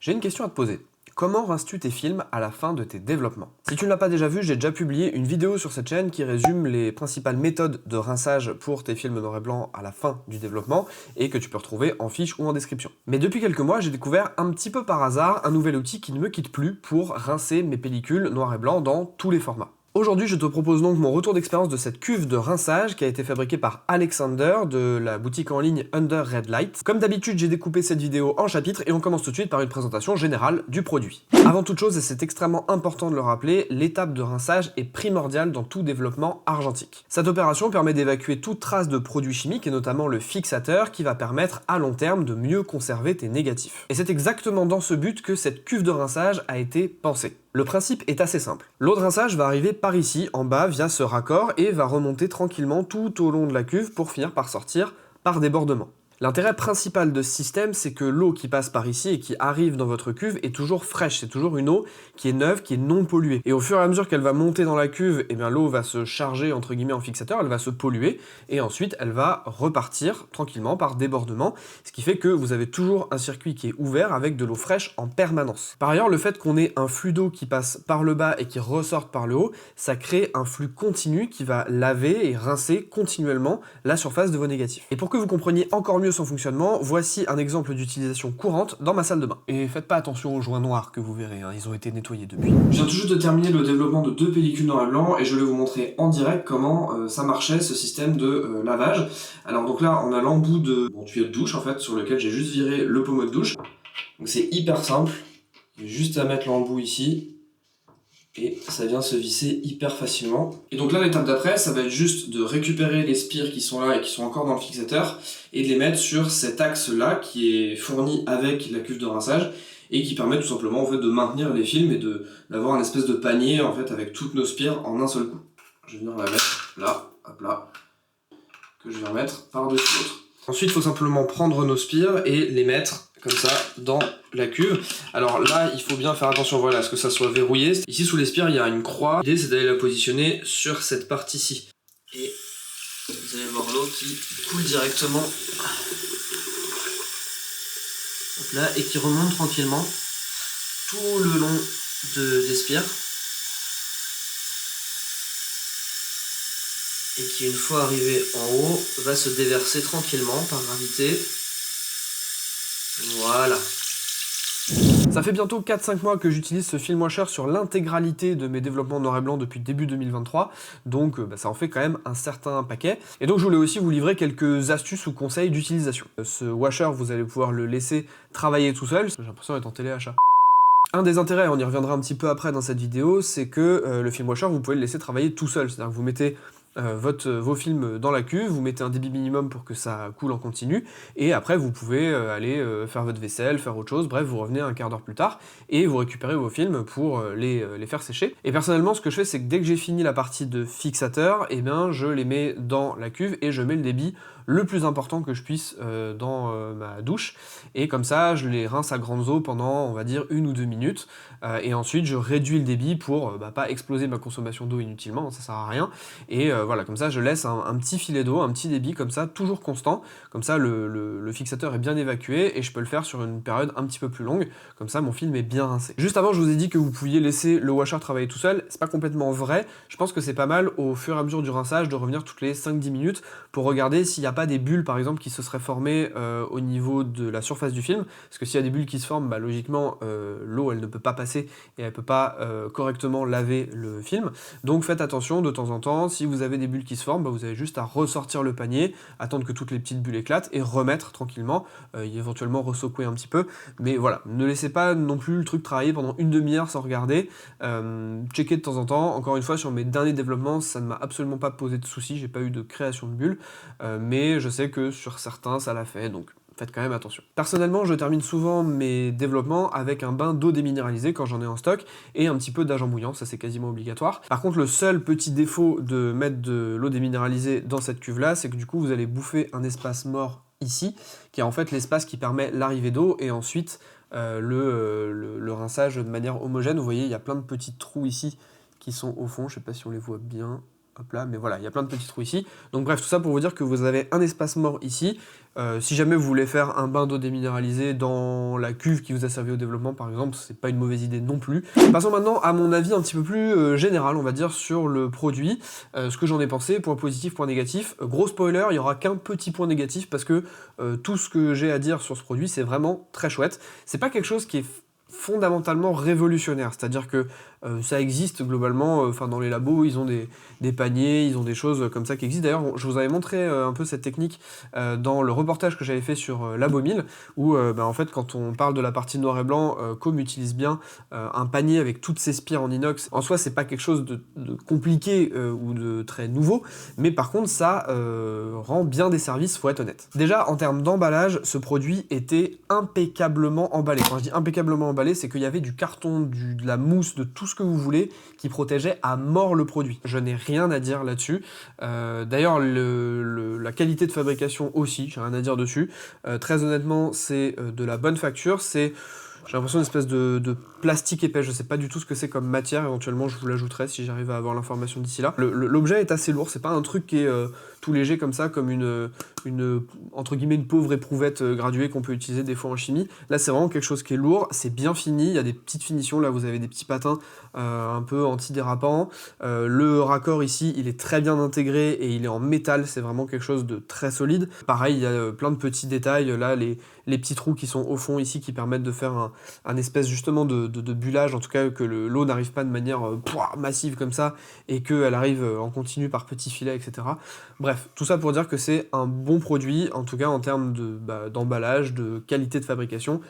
J'ai une question à te poser. Comment rinces-tu tes films à la fin de tes développements? Si tu ne l'as pas déjà vu, j'ai déjà publié une vidéo sur cette chaîne qui résume les principales méthodes de rinçage pour tes films noir et blanc à la fin du développement et que tu peux retrouver en fiche ou en description. Mais depuis quelques mois, j'ai découvert un petit peu par hasard un nouvel outil qui ne me quitte plus pour rincer mes pellicules noir et blanc dans tous les formats. Aujourd'hui, je te propose donc mon retour d'expérience de cette cuve de rinçage qui a été fabriquée par Alexander de la boutique en ligne Under Red Light. Comme d'habitude, j'ai découpé cette vidéo en chapitres et on commence tout de suite par une présentation générale du produit. Avant toute chose, et c'est extrêmement important de le rappeler, l'étape de rinçage est primordiale dans tout développement argentique. Cette opération permet d'évacuer toute trace de produits chimiques et notamment le fixateur qui va permettre à long terme de mieux conserver tes négatifs. Et c'est exactement dans ce but que cette cuve de rinçage a été pensée. Le principe est assez simple. L'eau de rinçage va arriver par ici, en bas, via ce raccord, et va remonter tranquillement tout au long de la cuve pour finir par sortir par débordement. L'intérêt principal de ce système, c'est que l'eau qui passe par ici et qui arrive dans votre cuve est toujours fraîche, c'est toujours une eau qui est neuve, qui est non polluée. Et au fur et à mesure qu'elle va monter dans la cuve, eh bien l'eau va se charger entre guillemets en fixateur, elle va se polluer, et ensuite elle va repartir tranquillement par débordement, ce qui fait que vous avez toujours un circuit qui est ouvert avec de l'eau fraîche en permanence. Par ailleurs, le fait qu'on ait un flux d'eau qui passe par le bas et qui ressorte par le haut, ça crée un flux continu qui va laver et rincer continuellement la surface de vos négatifs. Et pour que vous compreniez encore mieux son fonctionnement, voici un exemple d'utilisation courante dans ma salle de bain. Et faites pas attention aux joints noirs que vous verrez, hein, ils ont été nettoyés depuis. Je viens tout juste de terminer le développement de 2 pellicules noir et blanc et je vais vous montrer en direct comment ça marchait ce système de lavage. Alors donc là on a l'embout de mon tuyau de douche en fait sur lequel j'ai juste viré le pommeau de douche. Donc c'est hyper simple, il y a juste à mettre l'embout ici. Et ça vient se visser hyper facilement. Et donc là, l'étape d'après, ça va être juste de récupérer les spires qui sont là et qui sont encore dans le fixateur et de les mettre sur cet axe-là qui est fourni avec la cuve de rinçage et qui permet tout simplement en fait, de maintenir les films et d'avoir un espèce de panier en fait, avec toutes nos spires en un seul coup. Je vais venir la mettre là, hop là, que je vais remettre par-dessus l'autre. Ensuite, il faut simplement prendre nos spires et les mettre comme ça dans la cuve. Alors là, il faut bien faire attention, voilà, à ce que ça soit verrouillé. Ici, sous les spires, il y a une croix. L'idée, c'est d'aller la positionner sur cette partie-ci. Et vous allez voir l'eau qui coule directement hop là, et qui remonte tranquillement tout le long des spires. Et qui, une fois arrivé en haut, va se déverser tranquillement par gravité. Voilà. Ça fait bientôt 4-5 mois que j'utilise ce film washer sur l'intégralité de mes développements noir et blanc depuis début 2023, donc ça en fait quand même un certain paquet. Et donc je voulais aussi vous livrer quelques astuces ou conseils d'utilisation. Ce washer, vous allez pouvoir le laisser travailler tout seul, j'ai l'impression d'être en téléachat. Un des intérêts, on y reviendra un petit peu après dans cette vidéo, c'est que le film washer, vous pouvez le laisser travailler tout seul, c'est-à-dire que vous mettez vos films dans la cuve, vous mettez un débit minimum pour que ça coule en continu, et après vous pouvez aller faire votre vaisselle, faire autre chose, bref, vous revenez un quart d'heure plus tard, et vous récupérez vos films pour les faire sécher. Et personnellement, ce que je fais, c'est que dès que j'ai fini la partie de fixateur, eh bien, je les mets dans la cuve, et je mets le débit le plus important que je puisse dans ma douche, et comme ça, je les rince à grandes eaux pendant, on va dire, 1 ou 2 minutes, et ensuite, je réduis le débit pour pas exploser ma consommation d'eau inutilement, ça sert à rien, et voilà, comme ça je laisse un petit filet d'eau, un petit débit comme ça, toujours constant, comme ça le fixateur est bien évacué et je peux le faire sur une période un petit peu plus longue, comme ça mon film est bien rincé. Juste avant je vous ai dit que vous pouviez laisser le washer travailler tout seul, c'est pas complètement vrai, je pense que c'est pas mal au fur et à mesure du rinçage de revenir toutes les 5-10 minutes pour regarder s'il n'y a pas des bulles par exemple qui se seraient formées au niveau de la surface du film, parce que s'il y a des bulles qui se forment, logiquement l'eau elle ne peut pas passer et elle peut pas correctement laver le film, donc faites attention de temps en temps, si vous avez des bulles qui se forment, vous avez juste à ressortir le panier, attendre que toutes les petites bulles éclatent et remettre tranquillement, éventuellement ressecouer un petit peu, mais voilà, ne laissez pas non plus le truc travailler pendant une demi-heure sans regarder, checkez de temps en temps. Encore une fois, sur mes derniers développements, ça ne m'a absolument pas posé de soucis, j'ai pas eu de création de bulles, mais je sais que sur certains ça l'a fait, donc faites quand même attention. Personnellement, je termine souvent mes développements avec un bain d'eau déminéralisée quand j'en ai en stock et un petit peu d'agent bouillant, ça c'est quasiment obligatoire. Par contre, le seul petit défaut de mettre de l'eau déminéralisée dans cette cuve-là, c'est que du coup, vous allez bouffer un espace mort ici, qui est en fait l'espace qui permet l'arrivée d'eau et ensuite le rinçage de manière homogène. Vous voyez, il y a plein de petits trous ici qui sont au fond, je sais pas si on les voit bien. hop là, mais voilà, il y a plein de petits trous ici. Donc bref, tout ça pour vous dire que vous avez un espace mort ici. Si jamais vous voulez faire un bain d'eau déminéralisée dans la cuve qui vous a servi au développement par exemple, c'est pas une mauvaise idée non plus. Passons maintenant à mon avis un petit peu plus général, on va dire, sur le produit, ce que j'en ai pensé, point positif, point négatif. Gros spoiler, il y aura qu'un petit point négatif parce que tout ce que j'ai à dire sur ce produit, c'est vraiment très chouette. C'est pas quelque chose qui est fondamentalement révolutionnaire, c'est-à-dire que ça existe globalement, dans les labos, ils ont des paniers, ils ont des choses comme ça qui existent. D'ailleurs, je vous avais montré un peu cette technique dans le reportage que j'avais fait sur Labo 1000, où en fait, quand on parle de la partie noir et blanc, Com utilise bien un panier avec toutes ces spires en inox. En soi, c'est pas quelque chose de compliqué ou de très nouveau, mais par contre, ça rend bien des services, faut être honnête. Déjà, en termes d'emballage, ce produit était impeccablement emballé. Quand je dis impeccablement emballé, c'est qu'il y avait du carton, de la mousse, de tout ce que vous voulez, qui protégeait à mort le produit. Je n'ai rien à dire là-dessus. D'ailleurs, la qualité de fabrication aussi, j'ai rien à dire dessus. Très honnêtement, c'est de la bonne facture. J'ai l'impression d'une espèce de plastique épais, je sais pas du tout ce que c'est comme matière, éventuellement je vous l'ajouterai si j'arrive à avoir l'information d'ici là. L'objet est assez lourd, c'est pas un truc qui est tout léger comme ça, comme une entre guillemets une pauvre éprouvette graduée qu'on peut utiliser des fois en chimie. Là c'est vraiment quelque chose qui est lourd, c'est bien fini, il y a des petites finitions, là vous avez des petits patins un peu anti-dérapants. Le raccord ici il est très bien intégré et il est en métal, c'est vraiment quelque chose de très solide. Pareil, il y a plein de petits détails, là les petits trous qui sont au fond ici qui permettent de faire un espèce justement de bullage, en tout cas que l'eau n'arrive pas de manière massive comme ça et qu'elle arrive en continu par petits filets, etc. Bref, tout ça pour dire que c'est un bon produit, en tout cas en termes d'emballage, de qualité de fabrication.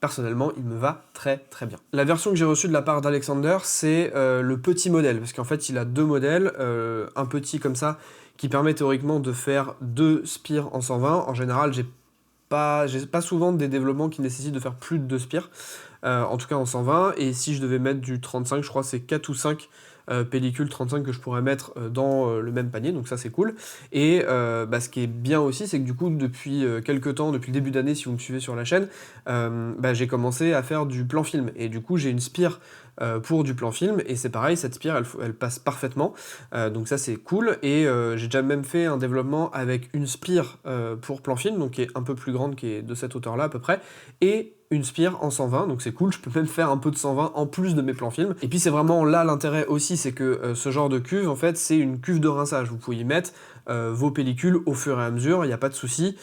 Personnellement, il me va très très bien. La version que j'ai reçue de la part d'Alexander, c'est le petit modèle, parce qu'en fait il a deux modèles, un petit comme ça, qui permet théoriquement de faire 2 spires en 120. En général, j'ai pas souvent des développements qui nécessitent de faire plus de 2 spires, en tout cas en 120, et si je devais mettre du 35, je crois que c'est 4 ou 5 pellicules 35 que je pourrais mettre dans le même panier, donc ça c'est cool. Et ce qui est bien aussi, c'est que du coup depuis quelques temps, depuis le début d'année, si vous me suivez sur la chaîne, j'ai commencé à faire du plan film, et du coup j'ai une spire pour du plan film, et c'est pareil, cette spire elle passe parfaitement, donc ça c'est cool. Et j'ai déjà même fait un développement avec une spire pour plan film, donc qui est un peu plus grande, qui est de cette hauteur là à peu près, et une spire en 120, donc c'est cool, je peux même faire un peu de 120 en plus de mes plans films. Et puis c'est vraiment là l'intérêt aussi, c'est que ce genre de cuve, en fait, c'est une cuve de rinçage. Vous pouvez y mettre vos pellicules au fur et à mesure, il n'y a pas de souci.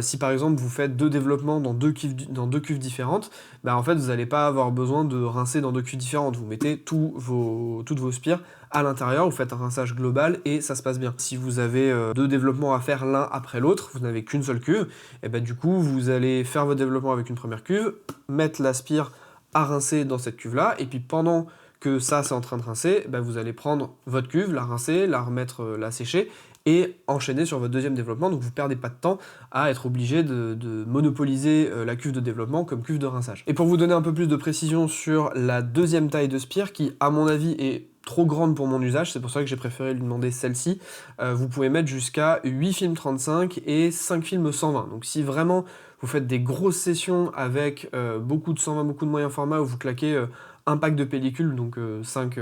Si par exemple vous faites 2 développements dans deux cuves différentes, en fait vous n'allez pas avoir besoin de rincer dans 2 cuves différentes. Vous mettez toutes vos spires à l'intérieur, vous faites un rinçage global et ça se passe bien. Si vous avez 2 développements à faire l'un après l'autre, vous n'avez qu'une seule cuve, et du coup vous allez faire votre développement avec une première cuve, mettre la spire à rincer dans cette cuve là, et puis pendant que ça c'est en train de rincer, vous allez prendre votre cuve, la rincer, la remettre la sécher, et enchaîner sur votre deuxième développement, donc vous perdez pas de temps à être obligé de monopoliser la cuve de développement comme cuve de rinçage. Et pour vous donner un peu plus de précision sur la deuxième taille de spire, qui à mon avis est trop grande pour mon usage, c'est pour ça que j'ai préféré lui demander celle-ci, vous pouvez mettre jusqu'à 8 films 35 et 5 films 120, donc si vraiment vous faites des grosses sessions avec beaucoup de 120, beaucoup de moyens formats, où vous claquez un pack de pellicules, donc 5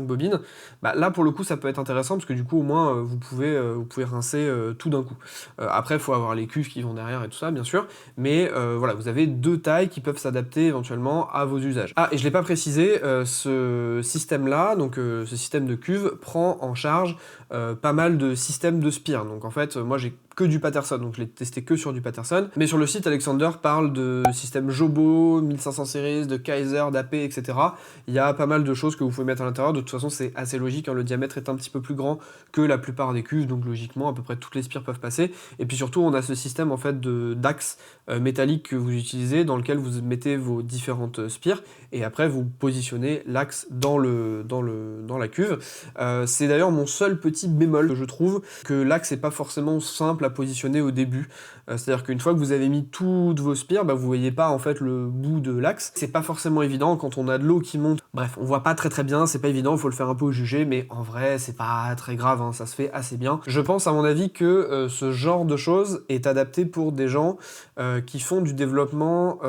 bobines, là pour le coup ça peut être intéressant, parce que du coup au moins vous pouvez rincer tout d'un coup. Après il faut avoir les cuves qui vont derrière et tout ça bien sûr, mais voilà, vous avez 2 tailles qui peuvent s'adapter éventuellement à vos usages. Ah, et je l'ai pas précisé, ce système là, donc ce système de cuve prend en charge pas mal de systèmes de spire. Donc en fait moi j'ai que du Patterson, donc je l'ai testé que sur du Patterson, mais sur le site Alexander parle de système Jobo, 1500 series, de Kaiser, d'AP, etc. Il y a pas mal de choses que vous pouvez mettre à l'intérieur. De toute façon c'est assez logique, hein, le diamètre est un petit peu plus grand que la plupart des cuves, donc logiquement à peu près toutes les spires peuvent passer. Et puis surtout on a ce système en fait d'axe métallique que vous utilisez, dans lequel vous mettez vos différentes spires, et après vous positionnez l'axe dans la cuve. C'est d'ailleurs mon seul petit bémol, que je trouve que l'axe n'est pas forcément simple à positionner au début. C'est-à-dire qu'une fois que vous avez mis toutes vos spires, vous voyez pas en fait le bout de l'axe. C'est pas forcément évident quand on a de l'eau qui monte. Bref, on voit pas très bien, c'est pas évident, il faut le faire un peu au jugé, mais en vrai c'est pas très grave, hein, ça se fait assez bien. Je pense à mon avis que ce genre de choses est adapté pour des gens qui font du développement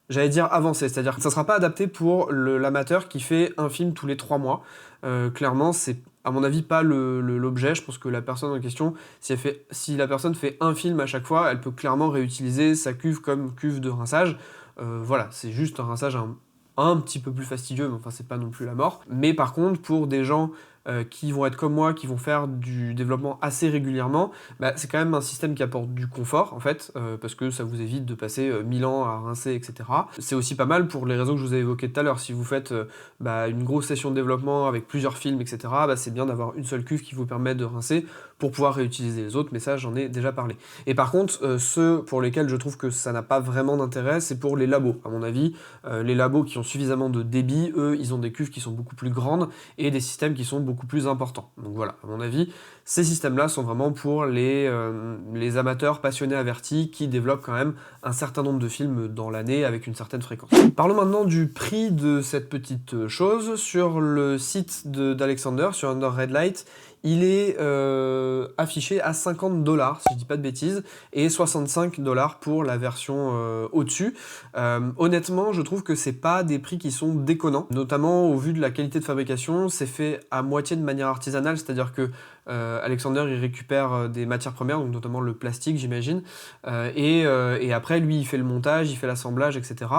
j'allais dire avancé, c'est-à-dire que ça sera pas adapté pour l'amateur qui fait un film tous les 3 mois. Clairement, c'est à mon avis pas l'objet. Je pense que la personne en question, si la personne fait un film à chaque fois, elle peut clairement réutiliser sa cuve comme cuve de rinçage. Voilà, c'est juste un rinçage un petit peu plus fastidieux, mais enfin c'est pas non plus la mort. Mais par contre, pour des gens qui vont être comme moi, qui vont faire du développement assez régulièrement, bah, c'est quand même un système qui apporte du confort en fait, parce que ça vous évite de passer 1000 ans à rincer, etc. C'est aussi pas mal pour les raisons que je vous ai évoquées tout à l'heure. Si vous faites bah, une grosse session de développement avec plusieurs films, etc., bah, c'est bien d'avoir une seule cuve qui vous permet de rincer pour pouvoir réutiliser les autres, mais ça j'en ai déjà parlé. Et par contre, ceux pour lesquels je trouve que ça n'a pas vraiment d'intérêt, c'est pour les labos. À mon avis, les labos qui ont suffisamment de débit, eux, ils ont des cuves qui sont beaucoup plus grandes et des systèmes qui sont beaucoup plus importants. Donc voilà, à mon avis, ces systèmes-là sont vraiment pour les amateurs passionnés avertis qui développent quand même un certain nombre de films dans l'année avec une certaine fréquence. Parlons maintenant du prix de cette petite chose. Sur le site d'Alexander, sur Under Red Light, il est affiché à 50 $, si je dis pas de bêtises, et 65 $ pour la version au-dessus. Honnêtement, je trouve que c'est pas des prix qui sont déconnants, notamment au vu de la qualité de fabrication. C'est fait à moitié de manière artisanale, c'est-à-dire que Alexander il récupère des matières premières, donc notamment le plastique j'imagine, et après lui il fait le montage, il fait l'assemblage, etc.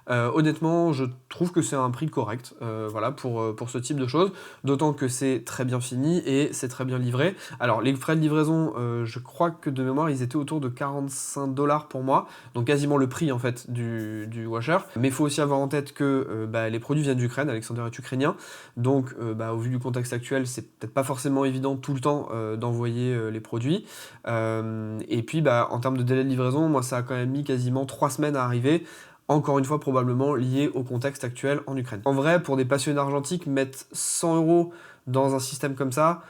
Honnêtement je trouve que c'est un prix correct voilà, pour ce type de choses, d'autant que c'est très bien fini et c'est très bien livré. Alors les frais de livraison, je crois que de mémoire ils étaient autour de 45 $ pour moi, donc quasiment le prix en fait du washer, mais il faut aussi avoir en tête que bah, les produits viennent d'Ukraine, Alexander est ukrainien, donc bah, au vu du contexte actuel c'est peut-être pas forcément évident tout le temps d'envoyer les produits. Et puis bah, en termes de délai de livraison, moi ça a quand même mis quasiment 3 semaines à arriver. Encore une fois, probablement lié au contexte actuel en Ukraine. En vrai, pour des passionnés d'argentique, mettre 100 € dans un système comme ça,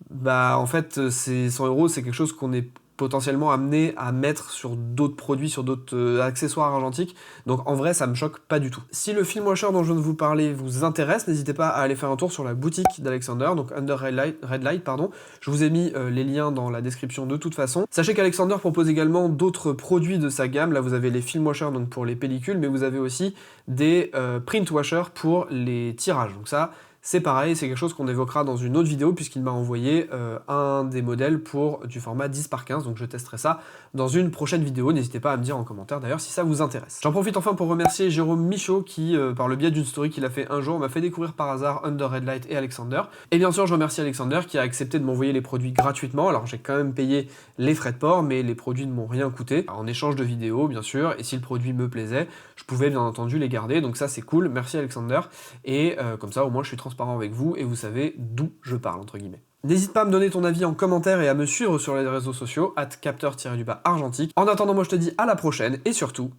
bah en fait, ces 100 €, c'est quelque chose qu'on est potentiellement amené à mettre sur d'autres produits, sur d'autres accessoires argentiques. Donc en vrai, ça me choque pas du tout. Si le film washer dont je viens de vous parler vous intéresse, n'hésitez pas à aller faire un tour sur la boutique d'Alexander, donc Under Red Light, pardon. Je vous ai mis les liens dans la description de toute façon. Sachez qu'Alexander propose également d'autres produits de sa gamme. Là, vous avez les film washers donc pour les pellicules, mais vous avez aussi des print washers pour les tirages. Donc ça, c'est pareil, c'est quelque chose qu'on évoquera dans une autre vidéo puisqu'il m'a envoyé un des modèles pour du format 10x15, donc je testerai ça dans une prochaine vidéo. N'hésitez pas à me dire en commentaire d'ailleurs si ça vous intéresse. J'en profite enfin pour remercier Jérôme Michaud qui, par le biais d'une story qu'il a fait un jour, m'a fait découvrir par hasard Under Red Light et Alexander. Et bien sûr, je remercie Alexander qui a accepté de m'envoyer les produits gratuitement. Alors j'ai quand même payé les frais de port, mais les produits ne m'ont rien coûté. En échange de vidéos, bien sûr, et si le produit me plaisait, je pouvais bien entendu les garder. Donc ça c'est cool, merci Alexander. Et comme ça au moins je suis transparent avec vous et vous savez d'où je parle entre guillemets. N'hésite pas à me donner ton avis en commentaire et à me suivre sur les réseaux sociaux @capteur-argentique. En attendant, moi je te dis à la prochaine et surtout